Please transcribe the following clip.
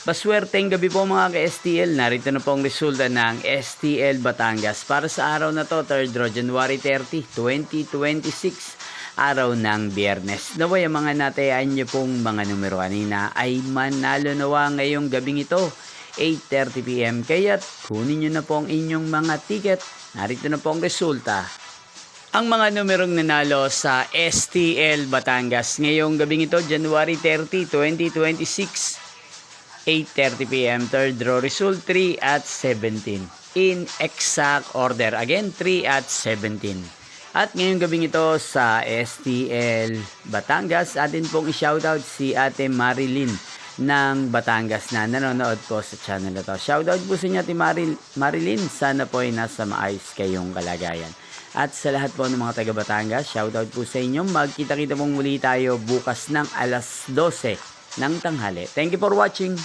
Paswerteng gabi po mga ka-STL. Narito na po ang resulta ng STL Batangas para sa araw na to, 3rd draw, January 30, 2026, araw ng Biyernes. Naway ang mga natayaan nyo pong mga numero kanina ay manalo nawa ngayong gabing ito, 8:30 PM. Kaya't kunin nyo na po ang inyong mga ticket. Narito na po ang resulta. Ang mga numerong nanalo sa STL Batangas ngayong gabing ito, January 30, 2026, 8:30 PM, 3rd draw result 3 at 17. In exact order. Again, 3 at 17. At ngayong gabing ito sa STL Batangas, atin pong i-shoutout si Ate Marilyn ng Batangas na nanonood po sa channel na to. Shoutout po sa inyo Ate Marilyn. Sana po ay nasa maayos kayong kalagayan. At sa lahat po ng mga taga Batangas, shoutout po sa inyo. Magkita-kita pong muli tayo bukas ng alas 12 ng tanghali. Thank you for watching.